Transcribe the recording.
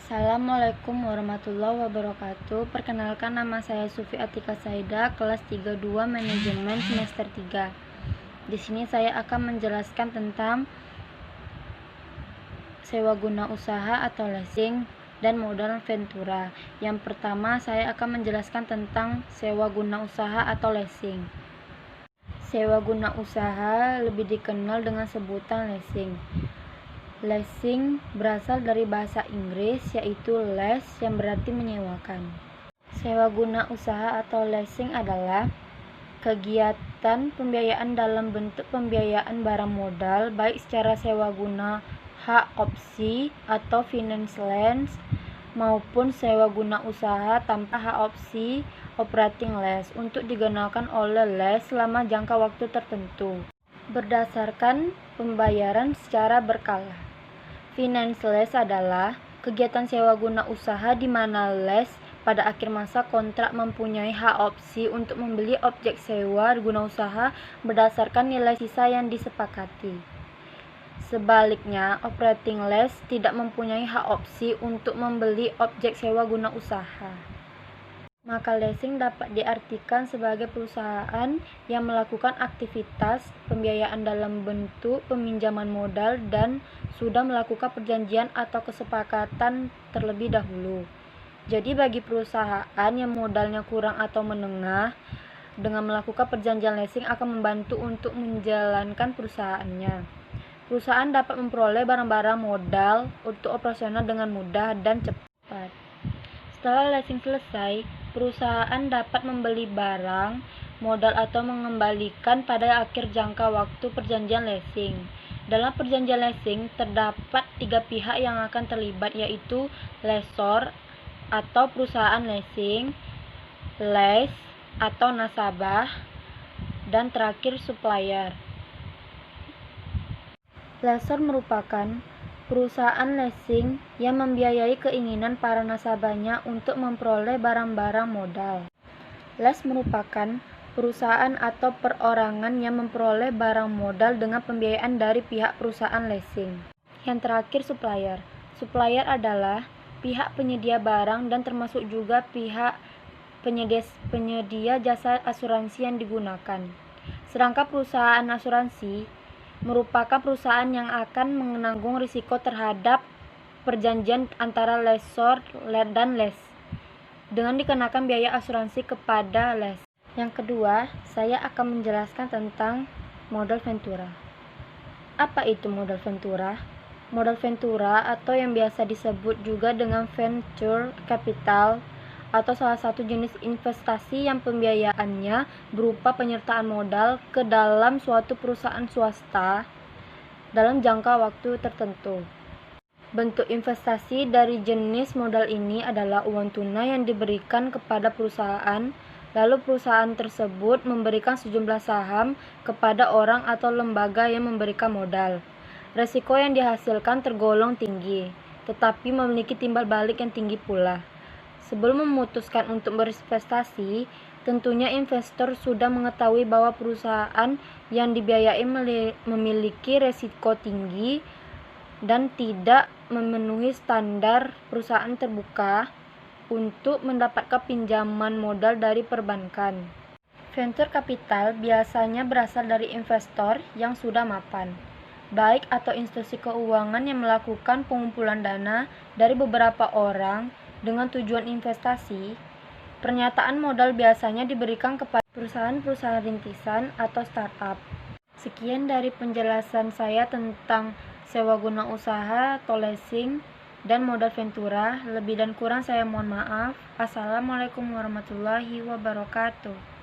Assalamualaikum warahmatullahi wabarakatuh. Perkenalkan, nama saya Sufi Atika Saida, kelas 32 Manajemen semester 3. Di sini saya akan menjelaskan tentang sewa guna usaha atau leasing dan modal ventura. Yang pertama, saya akan menjelaskan tentang sewa guna usaha atau leasing. Sewa guna usaha lebih dikenal dengan sebutan leasing. Leasing berasal dari bahasa Inggris, yaitu lease yang berarti menyewakan. Sewa guna usaha atau leasing adalah kegiatan pembiayaan dalam bentuk pembiayaan barang modal, baik secara sewa guna hak opsi atau finance lease, maupun sewa guna usaha tanpa hak opsi operating lease untuk digunakan oleh lease selama jangka waktu tertentu berdasarkan pembayaran secara berkala. Finance lease adalah kegiatan sewa guna usaha di mana lease pada akhir masa kontrak mempunyai hak opsi untuk membeli objek sewa guna usaha berdasarkan nilai sisa yang disepakati. Sebaliknya, operating lease tidak mempunyai hak opsi untuk membeli objek sewa guna usaha. Maka leasing dapat diartikan sebagai perusahaan yang melakukan aktivitas pembiayaan dalam bentuk peminjaman modal dan sudah melakukan perjanjian atau kesepakatan terlebih dahulu. Jadi bagi perusahaan yang modalnya kurang atau menengah, dengan melakukan perjanjian leasing akan membantu untuk menjalankan perusahaannya. Perusahaan dapat memperoleh barang-barang modal untuk operasional dengan mudah dan cepat. Setelah leasing selesai, perusahaan dapat membeli barang modal atau mengembalikan pada akhir jangka waktu perjanjian leasing. Dalam perjanjian leasing terdapat 3 pihak yang akan terlibat, yaitu lessor atau perusahaan leasing, lease atau nasabah, dan terakhir supplier. Lessor merupakan perusahaan leasing yang membiayai keinginan para nasabahnya untuk memperoleh barang-barang modal. Lease merupakan perusahaan atau perorangan yang memperoleh barang modal dengan pembiayaan dari pihak perusahaan leasing. Yang terakhir, supplier. Supplier adalah pihak penyedia barang dan termasuk juga pihak penyedia jasa asuransi yang digunakan. Sedangkan perusahaan asuransi merupakan perusahaan yang akan menanggung risiko terhadap perjanjian antara lessor dan lease dengan dikenakan biaya asuransi kepada lease. Yang kedua, saya akan menjelaskan tentang modal ventura. Apa itu modal ventura? Modal ventura atau yang biasa disebut juga dengan venture capital atau salah satu jenis investasi yang pembiayaannya berupa penyertaan modal ke dalam suatu perusahaan swasta dalam jangka waktu tertentu. Bentuk investasi dari jenis modal ini adalah uang tunai yang diberikan kepada perusahaan, lalu perusahaan tersebut memberikan sejumlah saham kepada orang atau lembaga yang memberikan modal. Resiko yang dihasilkan tergolong tinggi, tetapi memiliki timbal balik yang tinggi pula. Sebelum memutuskan untuk berinvestasi, tentunya investor sudah mengetahui bahwa perusahaan yang dibiayai memiliki risiko tinggi dan tidak memenuhi standar perusahaan terbuka untuk mendapatkan pinjaman modal dari perbankan. Venture capital biasanya berasal dari investor yang sudah mapan, baik atau institusi keuangan yang melakukan pengumpulan dana dari beberapa orang dengan tujuan investasi. Pernyataan modal biasanya diberikan kepada perusahaan-perusahaan rintisan atau startup. Sekian dari penjelasan saya tentang sewa guna usaha atau leasing dan modal ventura. Lebih dan kurang saya mohon maaf. Assalamualaikum warahmatullahi wabarakatuh.